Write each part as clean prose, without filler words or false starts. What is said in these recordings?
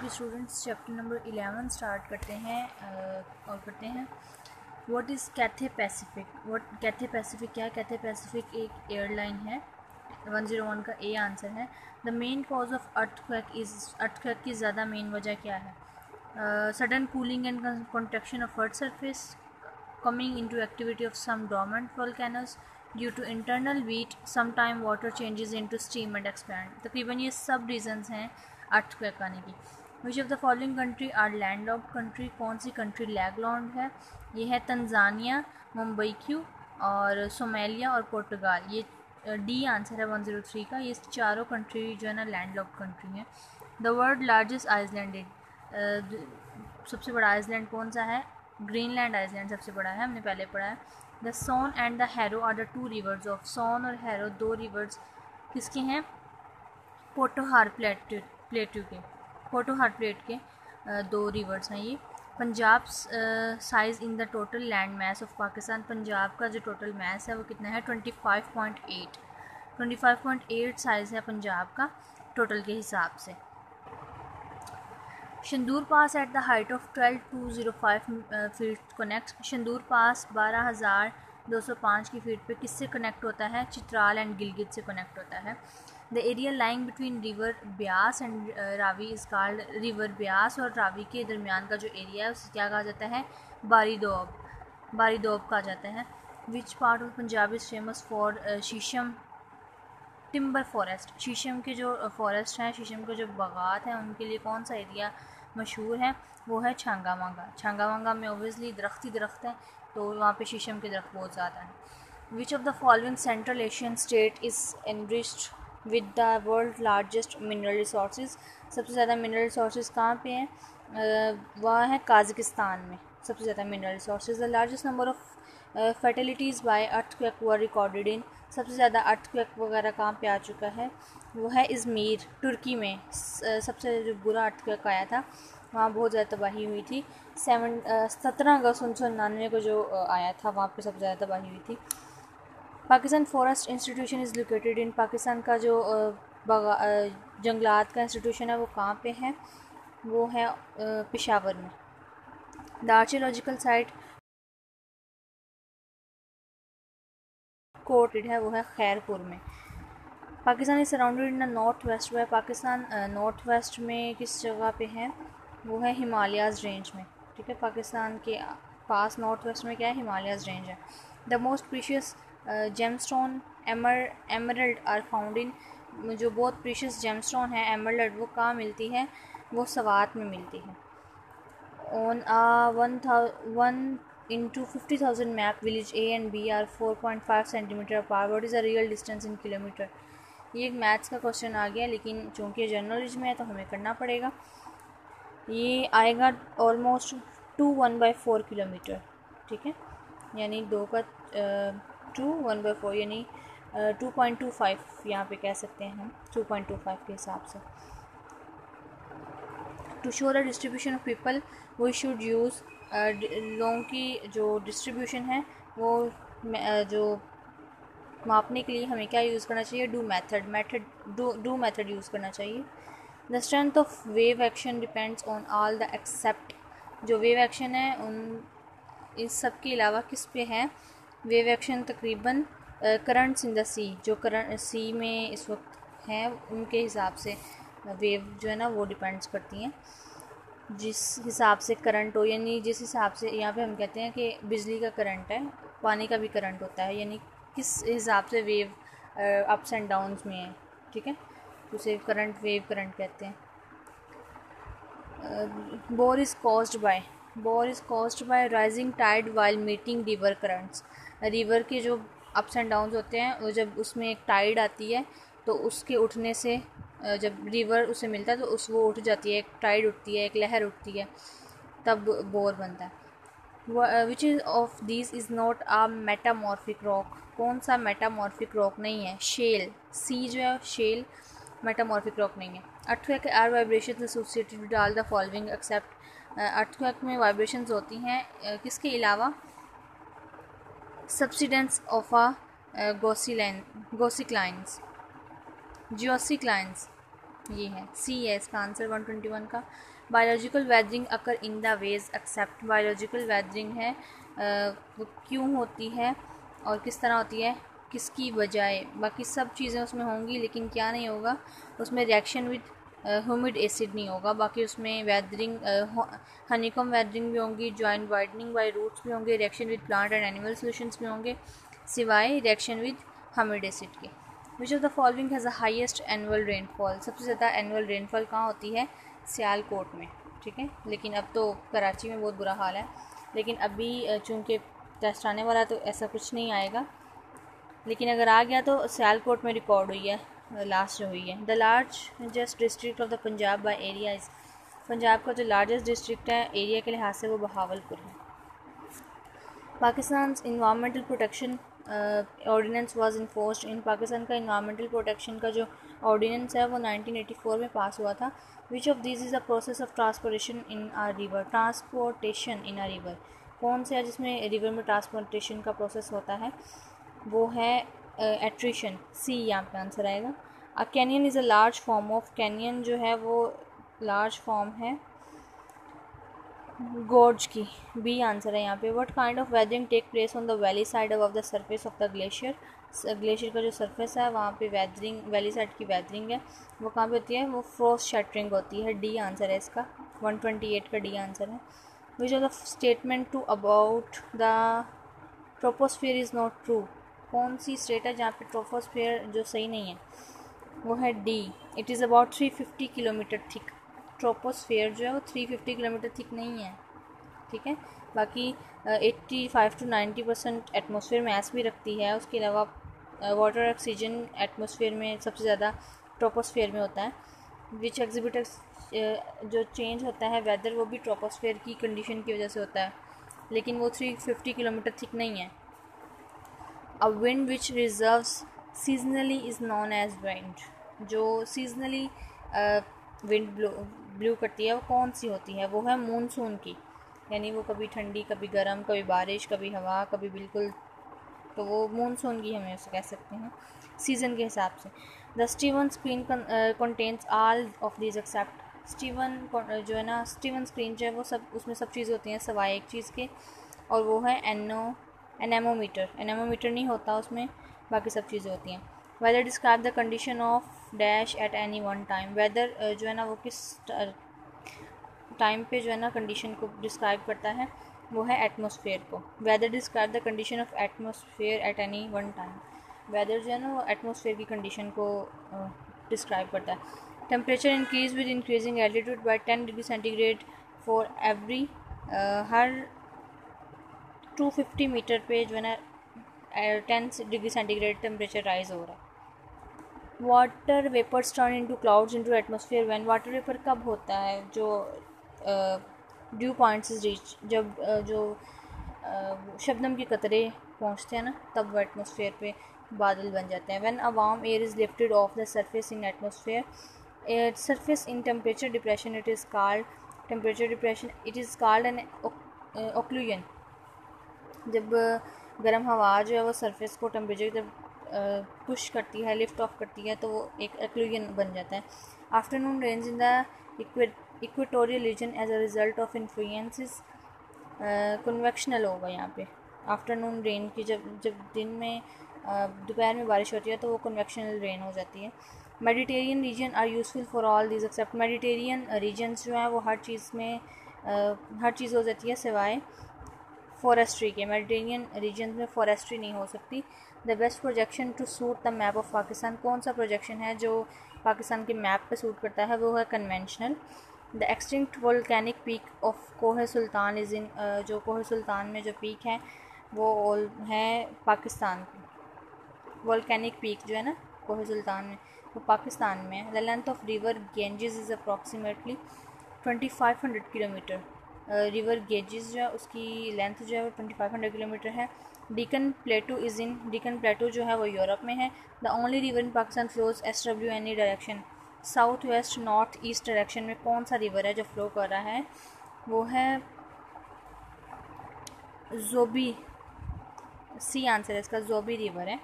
Okay students, chapter number 11 start करते हैं और करते हैं what is Cathay Pacific. Cathay Pacific क्या है? कैथे पैसिफिक एक एयरलाइन है। 101 का ए आंसर है। The main cause of earthquake की ज़्यादा मेन वजह क्या है? Sudden cooling and contraction of earth surface, coming into activity of some dormant volcanoes due to internal heat, sometime water changes into steam and expand। तकरीबन ये सब reasons हैं earthquake आने की। Which of the following country are landlocked country? कौन सी country landlocked है? ये है तंजानिया, मुंबई क्यू और सोमालिया और पुर्तगाल। ये डी आंसर है 103 का। ये चारों कंट्री जो है ना लैंडलॉक्ड कंट्री हैं। द वर्ल्ड लार्जेस्ट आइसलैंड, सबसे बड़ा आइसलैंड कौन सा है? ग्रीनलैंड आइसलैंड सबसे बड़ा है, हमने पहले पढ़ा है। The Son and the Haro are the two rivers of, Son और हैरो दो रिवर्स किसके हैं? पोटोहार प्लेटू के, पोटोहार प्लेट के दो रिवर्स हैं ये। Punjab size in the total land mass of Pakistan, Punjab का जो टोटल मैस है वो कितना है? 25.8 साइज़ है पंजाब का टोटल के हिसाब से। Shandur pass at the height of 12,205 feet connect, Shandur pass 12,205 की फीट पे किससे कनेक्ट होता है? चित्राल एंड गिलगित से कनेक्ट होता है। The area lying between river Beas and Ravi is called, river Beas और रावी के दरमियान का जो एरिया है उसे क्या कहा जाता है? बारीदोब, बारीदोब कहा जाता है। Which part of Punjab is famous for शीशम टिम्बर फॉरेस्ट, शीशम के जो फॉरेस्ट हैं, शीशम के जो बागात हैं उनके लिए कौन सा एरिया मशहूर है? वो है छांगामांगा। छांगामांगा में ओबियसली दरख्त ही दरख्त है, तो वहाँ पे शीशम के दरख्त बहुत ज़्यादा हैं। विच of the following central Asian state is enriched with the world largest mineral resources, सबसे ज़्यादा मिनरल रिसोर्सेज कहाँ पे हैं? वह है काज़किस्तान में सबसे ज़्यादा mineral resources. The largest number of fatalities by earthquake were recorded in, सबसे ज़्यादा अर्थक्वेक वगैरह कहाँ पे आ चुका है? वो है इज़मीर, तुर्की में। सबसे जो बुरा अर्थक्वेक आया था वहाँ बहुत ज़्यादा तबाही हुई थी। 17 अगस्त 1999 को जो आया था वहाँ पे सबसे ज़्यादा तबाही हुई थी। Pakistan forest institution is located in, Pakistan का जो जंगलात का इंस्टीट्यूशन है वो कहाँ पे है? वो है पेशावर में। द आर्कियोलॉजिकल साइट कोटेड है वो है खैरपुर में। Pakistan is surrounded in the north west, वह पाकिस्तान नॉर्थ वेस्ट में किस जगह पे है? वो है हिमालयाज़ रेंज में। ठीक है, पाकिस्तान के पास नॉर्थ वेस्ट में क्या है? हिमालयाज़ रेंज है। The most precious gemstone emerald are found in, जो बहुत प्रीशियस जेमस्टोन है एमरल्ड वो कहाँ मिलती है? वो सवात में मिलती है। On 1 into 50,000 map, village A and B are 4.5 centimeter apart. What is the real distance in kilometer? ये एक मैथ्स का क्वेश्चन आ गया, लेकिन चूँकि जनरल में है तो हमें करना पड़ेगा। ये आएगा ऑलमोस्ट 1/4 किलोमीटर। ठीक है, यानी 2 का 1/4 यानी 2.25 यहाँ पे कह सकते हैं हम 2.25 के हिसाब से। To show the distribution of people we should use, लोगों की जो डिस्ट्रीब्यूशन है वो जो मापने के लिए हमें क्या यूज़ करना चाहिए? डू मेथड यूज़ करना चाहिए। The strength of wave action depends on all the except, जो वेव एक्शन है उन इस सब के अलावा किस पे है? वेव एक्शन तकरीबन करंट्स इन द सी, जो करंट सी में इस वक्त हैं उनके हिसाब से वेव जो है ना वो डिपेंड्स करती हैं। जिस हिसाब से करंट हो, यानी जिस हिसाब से यहाँ पे हम कहते हैं कि बिजली का करंट है, पानी का भी करंट होता है, यानी किस हिसाब से वेव अप्स एंड डाउन्स में है। ठीक है, उसे करंट, वेव करंट कहते हैं। Bore is caused by rising tide while meeting river currents, river के जो अप्स एंड डाउन्स होते हैं वो जब उसमें एक टाइड आती है तो उसके उठने से जब रिवर उसे मिलता है तो वो उठ जाती है, एक टाइड उठती है, एक लहर उठती है, तब बोर बनता है। Which is of this is not a metamorphic rock, कौन सा मेटामॉर्फिक रॉक नहीं है? शेल, सी जो है शेल मेटामॉर्फिक रॉक नहीं है। Earthquake are vibration associated with all the following except, earthquake में वाइब्रेशंस होती हैं किसके अलावा? सब्सिडेंस ऑफ आ गोसिक्लाइंस, जियोसिक्लाइंस, ये है सी है इसका आंसर 121 का। Biological weathering occur in the ways except, biological weathering है वो क्यों होती है और किस तरह होती है, किसकी बजाय, बाकी सब चीज़ें उसमें होंगी लेकिन क्या नहीं होगा उसमें, रिएक्शन विद ह्यूमिड एसिड नहीं होगा। बाकी उसमें वेदरिंग हनीकॉम वेदरिंग भी होंगी, जॉइंट वाइडनिंग बाय रूट्स भी होंगे, reaction with plant and animal solutions भी होंगे, सिवाय रिएक्शन विद ह्यूमिड एसिड के। विच of the following has the highest annual rainfall, सबसे ज़्यादा एनुअल रेनफॉल कहाँ होती है, सियालकोट में, ठीक है। लेकिन अब तो कराची में बहुत बुरा हाल है, लेकिन अभी चूँकि टेस्ट आने वाला तो ऐसा कुछ नहीं आएगा, लेकिन अगर आ गया तो सियालकोट में रिकॉर्ड हुई है लास्ट जो हुई है। The largest district of the Punjab by area is, Punjab का जो लार्जेस्ट डिस्ट्रिक्ट है एरिया के लिहाज से वो बहावलपुर है। Pakistan environmental protection ordinance was enforced in, Pakistan का इन्वामेंटल प्रोटेक्शन का जो ऑर्डिनेंस है वो 1984 में पास हुआ था। Which of this is a process of transportation in a river, transportation in a river, कौन से है जिसमें रिवर में ट्रांसपोर्टेशन का प्रोसेस होता है, वो है एट्रिशन, सी यहाँ पे आंसर आएगा। A canyon is a large form of, canyon जो है वो लार्ज फॉर्म है गोर्ज की, बी आंसर है यहाँ पे। What kind of weathering take place on the valley side above the surface of the glacier, glacier का जो सरफेस है वहाँ पे वेदरिंग, वैली साइड की वेदरिंग है वो कहाँ पे होती है, वो फ्रोस्ट शैटरिंग होती है, डी आंसर है इसका, 128 का डी आंसर है। Which of the statement to about the troposphere is not true, कौन सी स्टेट है जहाँ पे ट्रोपोस्फियर जो सही नहीं है, वो है D, it is about 350 kilometre thick, troposphere जो है वो 350 किलोमीटर थिक नहीं है, ठीक है। बाकी 85 to 90% एटमॉस्फेयर मैस भी रखती है, उसके अलावा वाटर ऑक्सीजन एटमॉस्फेयर में सबसे ज़्यादा ट्रोपोस्फियर में होता है। विच एग्जिबिट जो चेंज होता है वेदर वो भी ट्रोपोस्फियर की कंडीशन की वजह से होता है, लेकिन वो 350 किलोमीटर थिक नहीं है। A wind which reverses seasonally is known as wind, जो सीजनली विंड ब्लू करती है वो कौन सी होती है, वो है मानसून की, यानी वो कभी ठंडी कभी गर्म कभी बारिश कभी हवा कभी बिल्कुल, तो वो मानसून की हमें उसे कह सकते हैं सीज़न के हिसाब से। The Stevenson screen contains all of these except, Stevenson जो है ना, स्टीवन स्क्रीन जो है वो सब, उसमें सब चीज़ होती हैं सवाए एक चीज़ के, और वो है एनेमोमीटर, एनेमोमीटर नहीं होता उसमें, बाकी सब चीज़ें होती हैं। Weather describe the condition of dash at any one time, weather जो है ना वो किस टाइम पे जो है ना कंडीशन को डिस्क्राइब करता है, वो है एटमॉस्फेयर को। Weather describe the condition of atmosphere at any one time, weather जो है ना वो एटमॉस्फेयर की कंडीशन को डिस्क्राइब करता है। Temperature increase with increasing altitude by 10 degree centigrade for every, हर 250 मीटर पे जो है ना 10 डिग्री सेंटीग्रेड टेम्परेचर राइज हो रहा है। Water vapours turn into clouds into atmosphere when, water vapour कब होता है, जो ड्यू पॉइंट्स रीच, जब जो शबनम के कतरे पहुंचते हैं ना तब वो एटमॉस्फेयर पे बादल बन जाते हैं। When a warm air is lifted of the surface in atmosphere surface in temperature depression it is called, temperature depression it is called an occlusion, जब गर्म हवा जो है वो सरफेस को टेम्परेचर जब पुश करती है, लिफ्ट ऑफ करती है, तो वो एक एक्लूजन बन जाता है। Afternoon rains in the equatorial region as a result of influences, convectional होगा यहाँ पे। आफ्टरनून रेन की जब दिन में दोपहर में बारिश होती है तो वो कन्वेक्शनल रेन हो जाती है। Mediterranean region are useful for all these except, Mediterranean regions जो हैं वो हर चीज़ में हर चीज़ हो जाती है सिवाय फॉरेस्ट्री के, मेडिटेरियन रीजन में फॉरेस्ट्री नहीं हो सकती। The best projection to suit the map of Pakistan, कौन सा प्रोजेक्शन है जो पाकिस्तान के मैप पे सूट करता है, वो है conventional. The extinct volcanic peak of Koh Sultan is in, जो कोह सुल्तान में जो पीक है वो है पाकिस्तान की, वोल्केनिक पीक जो है ना कोह सुल्तान में वो पाकिस्तान में है। The length of river Ganges is approximately 2500 kilometre, river Ganges जो है उसकी लेंथ जो है वो 2500 किलोमीटर है। डिकन प्लेटू इज़ इन, डिकन प्लेटू जो है वो यूरोप में है। The only river in Pakistan flows SW any direction, south west north east direction में कौन सा रिवर है जो फ्लो कर रहा है, वो है जोबी, सी आंसर है इसका, जोबी रिवर है,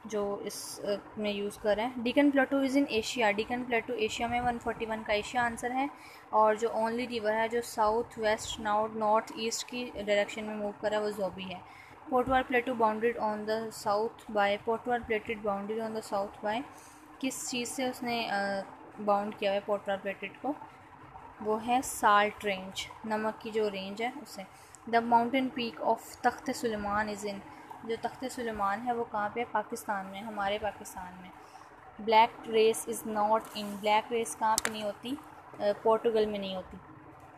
जो इस में यूज़ कर रहे हैं। Deacon प्लेटू is in Asia, deacon प्लेटू Asia में 141 का एशिया आंसर है। और जो ओनली रिवर है जो साउथ वेस्ट नॉर्थ ईस्ट की डायरेक्शन में मूव कर रहा है वो जोबी है। Potwar plateau bounded on the south by, Potwar plateau bounded on the south by, किस चीज़ से उसने बाउंड किया है पोटवार प्लेटेड को, वो है साल्ट रेंज, नमक की जो रेंज है उससे। The mountain peak of Takht Sulaiman is in, जो तख्त सुलेमान है वो कहाँ पे है, पाकिस्तान में, हमारे पाकिस्तान में। Black race is not in, black race कहाँ पे नहीं होती, पोर्टुगल में नहीं होती,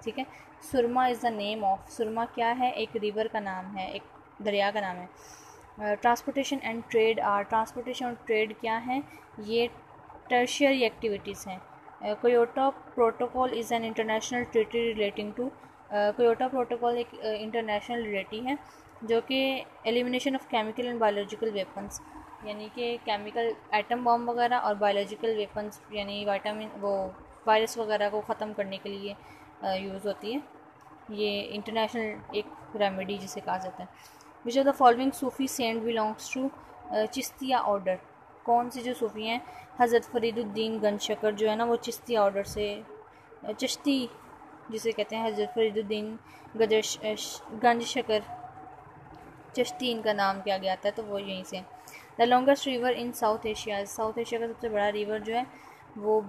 ठीक है। सुरमा इज़ द नेम ऑफ, सुरमा क्या है, एक रिवर का नाम है, एक दरिया का नाम है। Transportation and trade are, transportation और ट्रेड क्या है, ये टर्शियरी एक्टिविटीज़ हैं। Kyoto protocol is an international treaty relating to, Kyoto protocol एक इंटरनेशनल ट्रीटी है जो कि elimination of chemical and biological weapons, यानी कि केमिकल एटम बॉम्ब वगैरह और बायोलॉजिकल वेपन्स यानी विटामिन वो वायरस वगैरह को ख़त्म करने के लिए यूज़ होती है। ये इंटरनेशनल एक रेमेडी जिसे कहा जाता है। Which of the following Sufi saint belongs to Chishtiya order, कौन सी जो सूफ़ी हैं, हज़रत फरीदुद्दीन गंजशकर जो है ना वो चिश्तिया ऑर्डर से, चिश्ती जिसे कहते हैं हज़रत फरीदुद्दीन गंजशकर चिश्ती इनका नाम किया गया था, तो वो यहीं से। The longest river in south Asia, south Asia का सबसे बड़ा रिवर जो है वो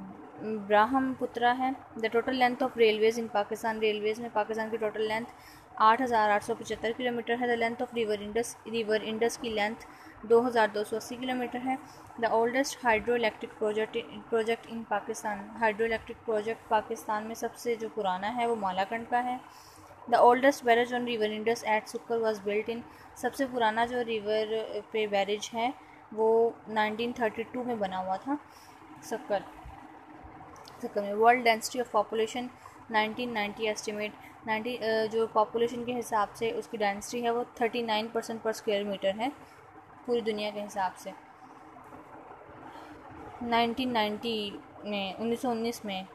ब्रह्मपुत्रा है। The total length of Railways in Pakistan, Railways में पाकिस्तान की टोटल लेंथ 8,875 किलोमीटर है। The length of river Indus की लेंथ 2,280 किलोमीटर है। The oldest hydro electric project in Pakistan, hydro electric project Pakistan में सबसे जो पुराना है वो मालाकंड का है। The oldest barrage on river Indus at Sukkur was built in, सबसे पुराना जो रिवर पे बैरेज है वो 1932 में बना हुआ था सक्कर में। World density of population 1990 estimate, 90 जो पॉपुलेशन के हिसाब से उसकी डेंसिटी है वो 39% पर स्क्वायर मीटर है पूरी दुनिया के हिसाब से। 1990 में 1919 में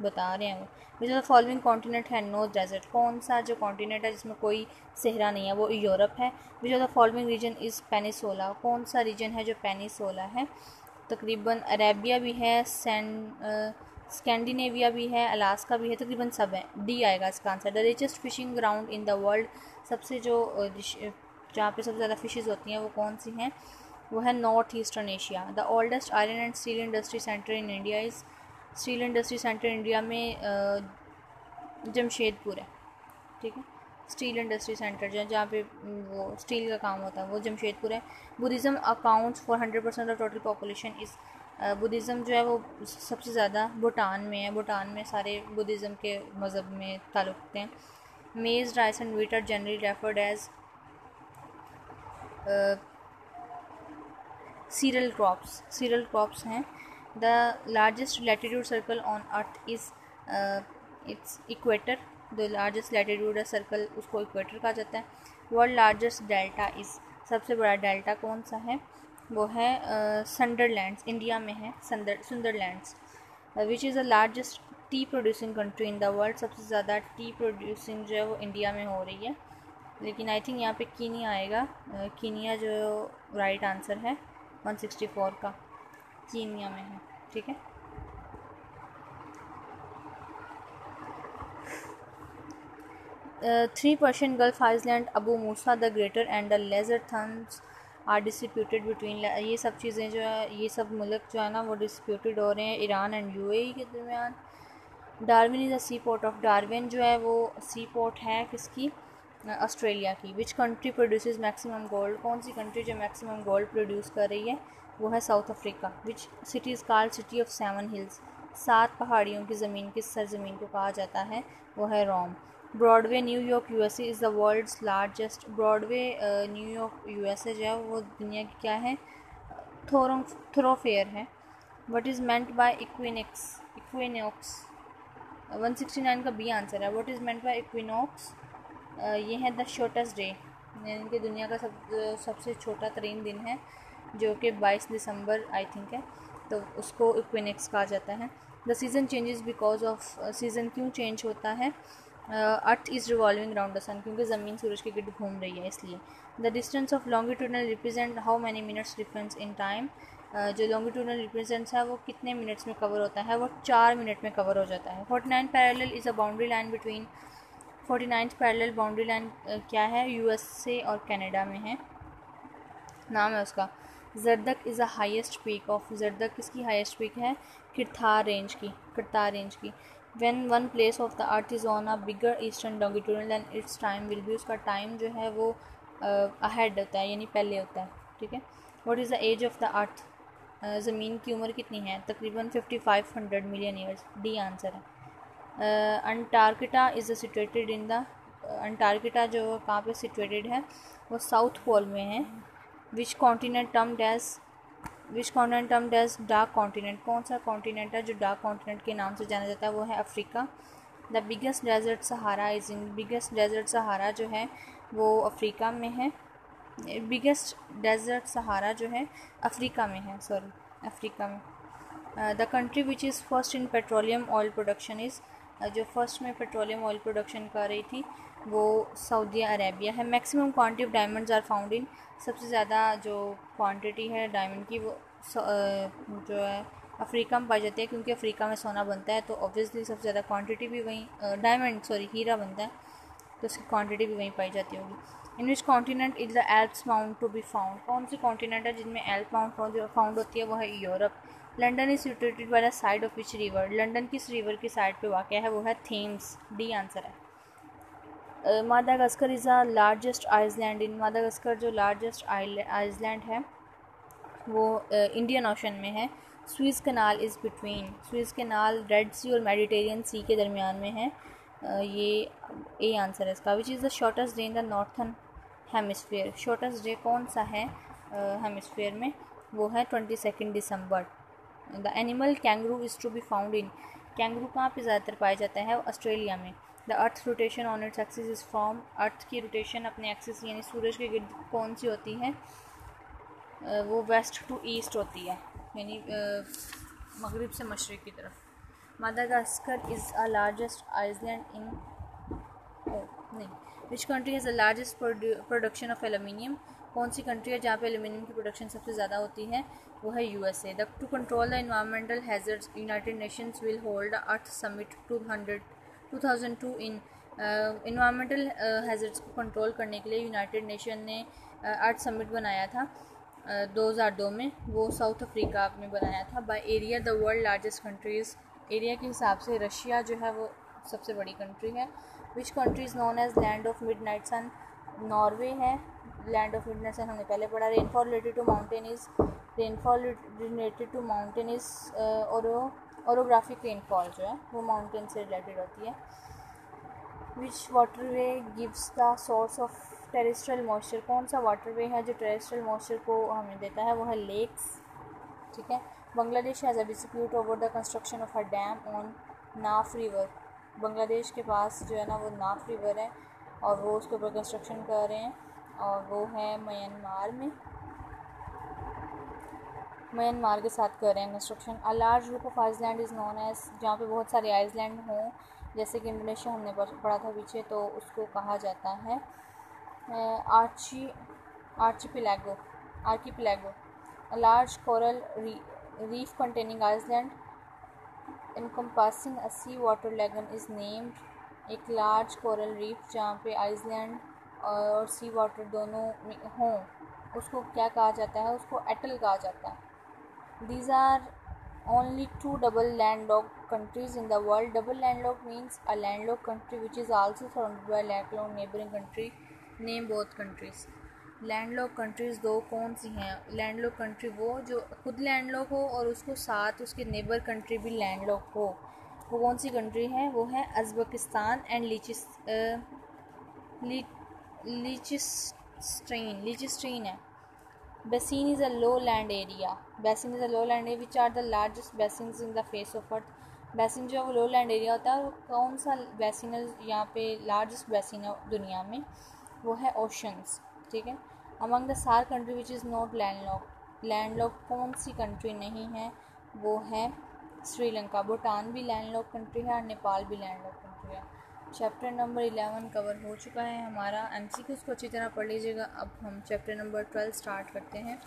बता रहे हैं वो। विच ऑफ द फॉलोइंग कॉन्टिनेंट है नो डेजर्ट, कौन सा जो कॉन्टिनेंट है जिसमें कोई सहरा नहीं है, वो यूरोप है। Which of the following region is peninsula, कौन सा रीजन है जो पेनिसोला है, तकरीबन अरेबिया भी है, स्कैंडिनेविया भी है, अलास्का भी है, तकरीबन सब है। डी आएगा इसका answer. The richest fishing ground in the world, सबसे जो जहाँ पे सबसे ज़्यादा फिशेज़ होती हैं वो कौन सी हैं, वो है north eastern Asia. The oldest iron and steel industry centre in India is, steel industry centre India में जमशेदपुर है, ठीक है। स्टील इंडस्ट्री सेंटर जो है जहाँ पे वो स्टील का काम होता है वो जमशेदपुर है। Buddhism accounts for 100% of total population इस, बुद्धिज़्म जो है वो सबसे ज़्यादा भूटान में है, भूटान में सारे बुद्धिज़्म के मज़हब में ताल्लुक़ रखते हैं। Maize rice and wheat are generally referred as cereal crops हैं। The largest latitude circle on earth is its equator, the largest latitude circle उसको इक्वेटर कहा जाता है। वर्ल्ड लार्जेस्ट डेल्टा इज़, सबसे बड़ा डेल्टा कौन सा है, वो है सुंदरलैंड्स, इंडिया में है सुंदरलैंड्स। Which is the largest tea producing country in the world, सबसे ज़्यादा टी प्रोड्यूसिंग जो है वो इंडिया में हो रही है, लेकिन आई थिंक यहाँ पे कीनिया आएगा, कीनिया जो राइट आंसर है 164 का, कीनिया में है, ठीक है। Three Persian gulf island, Abu Musa the greater and the lesser Tunbs are disputed between, ये सब चीज़ें जो है ये सब मुल्क जो है ना वो डिस्प्यूटेड हो रहे हैं ईरान एंड यूएई के दरमियान। Darwin is a sea port of, Darwin जो है वो सी पोर्ट है किसकी, ऑस्ट्रेलिया की। Which country produces maximum gold, कौन सी कंट्री जो मैक्सिमम गोल्ड प्रोड्यूस कर रही है, वो है South Africa. Which city is called city of 7 hills, 7 पहाड़ियों की ज़मीन, किस सरजमीन को कहा जाता है, वो है Rome. Broadway New York USA is the world's largest, Broadway New York USA जो है वो दुनिया की क्या है, थोरोफेयर है। What is meant by equinox 169 का बी आंसर है। What is meant by equinox, ये है द शॉर्टेस्ट डे, यानी कि दुनिया का सबसे छोटा तरीन दिन है जो कि 22 दिसंबर आई थिंक है, तो उसको इक्विनॉक्स कहा जाता है। The season changes because of, season क्यों चेंज होता है, earth is revolving around the sun, क्योंकि ज़मीन सूरज के गिर्द घूम रही है इसलिए। The distance of longitudinal represent how many minutes difference in time, जो लॉन्गिट्यूडनल रिप्रेजेंट्स है वो कितने मिनट्स में कवर होता है, वो 4 मिनट में कवर हो जाता है। 49 parallel is a boundary line between, 49 parallel boundary line क्या है, यूएसए और कनाडा में है, नाम है उसका। Zardak is the highest peak of, Zardak किसकी हाईएस्ट पीक है, किरथार रेंज की। When one place of the earth is on a bigger eastern longitudinal than its time will be, उसका टाइम जो है वो अहेड होता है, यानी पहले होता है, ठीक है। What is the age of the earth, ज़मीन की उम्र कितनी है, तकरीबन 5500 मिलियन ईयर्स, डी आंसर है। Antarctica is situated in the, Antarctica जो कहाँ पे सिचुएटेड है, वो साउथ पोल में है। Which continent termed as dark continent, कौन सा कॉन्टिनेंट है जो डार्क कॉन्टिनेंट के नाम से जाना जाता है, वो है Africa. The biggest desert Sahara is in, biggest desert Sahara जो है वो अफ्रीका में है, बिगेस्ट डेजर्ट सहारा जो है अफ्रीका में है, अफ्रीका में। The country which is first in petroleum oil production is, जो फर्स्ट में पेट्रोलियम ऑयल प्रोडक्शन कर रही थी वो सऊदी अरेबिया है। Maximum quantity of diamonds are found in, सबसे ज़्यादा जो क्वांटिटी है डायमंड की वो जो है अफ्रीका में पाई जाती है, क्योंकि अफ्रीका में सोना बनता है, तो ऑब्वियसली सबसे ज़्यादा क्वांटिटी भी वहीं, हीरा बनता है, तो उसकी क्वांटिटी भी वहीं पाई जाती होगी। In which continent is the Alps mount to be found, कौन सी कॉन्टिनेंट है जिनमें एल्प माउंट फाउंड होती है, वो है Europe. London is situated by the side of which river, London किस रिवर की साइड पे वाक़ है, वो है थेम्स, डी आंसर है। Madagascar is the largest island in, Madagascar जो लार्जेस्ट आइसलैंड है वो इंडियन ओशन में है। Suez canal is between, Suez canal Red Sea और मेडिटेरियन सी के दरमियान में है, ये ए आंसर है इसका। Which is the shortest day in the northern hemisphere, shortest day कौन सा है हेमिसफेयर में, वो है 22 दिसंबर। The animal kangaroo is to be found in, kangaroo कहाँ पे ज़्यादातर पाया जाता है, ऑस्ट्रेलिया में। The earth rotation on its axis is from, earth की रोटेशन अपने एक्सिस यानी सूरज के गिर्द कौन सी होती है, वो वेस्ट टू ईस्ट होती है, यानी मगरिब से मशरिक़ की तरफ। Madagascar is a largest island in, नहीं, which country has the largest production of aluminium, कौन सी कंट्री है जहाँ पे एलुमिनियम की प्रोडक्शन सबसे ज़्यादा होती है, वो है USA. The two control the environmental hazards United Nations will hold the earth summit 2002 in, environmental hazards को कंट्रोल करने के लिए यूनाइटेड नेशन ने अर्थ समिट बनाया था 2002 में, वो साउथ अफ्रीका में बनाया था। By area the world largest countries, area के हिसाब से रशिया जो है वो सबसे बड़ी कंट्री है। Which country is known as land of midnight sun, Norway है, लैंड ऑफ मिडनाइट सन हमने पहले पढ़ा। Rainfall related to mountain is, rainfall related to mountain is orographic rainfall जो है वो माउंटेन से रिलेटेड होती है। Which waterway gives the source of terrestrial moisture, कौन सा वाटरवे है जो टेरेस्ट्रियल मॉइस्चर को हमें देता है, वो है लेक्स, ठीक है। Bangladesh has a dispute over the construction of a dam on Naf river, Bangladesh के पास जो है ना वो नाफ रिवर है और वो उसके ऊपर कंस्ट्रक्शन कर रहे हैं, और वो है म्यांमार में, म्यांमार के साथ कर रहे हैं construction. A large group of island is known as, जहाँ पे बहुत सारे आइसलैंड हों, जैसे कि इंडोनेशिया हमने पढ़ा था पीछे, तो उसको कहा जाता है archipelago, a large coral reef containing island encompassing a sea water lagoon is named, एक लार्ज कोरल रीफ जहाँ पे आइसलैंड और सी वाटर दोनों हों उसको क्या कहा जाता है, उसको एटल कहा जाता है। These are only 2 double landlocked countries in the world. Double landlocked means a landlocked country which is also surrounded by landlocked neighboring country. Name both countries. Landlocked countries दो कौन सी हैं, लैंडलॉक कंट्री वो जो खुद लैंडलॉक हो और उसको साथ उसके नेबर कंट्री भी लैंडलॉक हो, वो कौन सी कंट्री है, वो है उज़्बेकिस्तान एंड लीचिस्ट्रीन है। Basin is a low land area, basin is a low land area which are the largest basins in the face of earth, basin जो है वो लो लैंड एरिया होता है, और कौन सा बेसिन है यहाँ पे लार्जेस्ट बेसिन है दुनिया में, वो है ओशंस, ठीक है। Among the SAARC country which is not landlocked कौन सी कंट्री नहीं है, वो है श्रीलंका। भूटान भी लैंडलॉक कंट्री है और नेपाल भी लैंडलॉक कंट्री है, चैप्टर नंबर 11 कवर हो चुका है हमारा। MCQs को अच्छी तरह पढ़ लीजिएगा। अब हम चैप्टर नंबर 12 स्टार्ट करते हैं।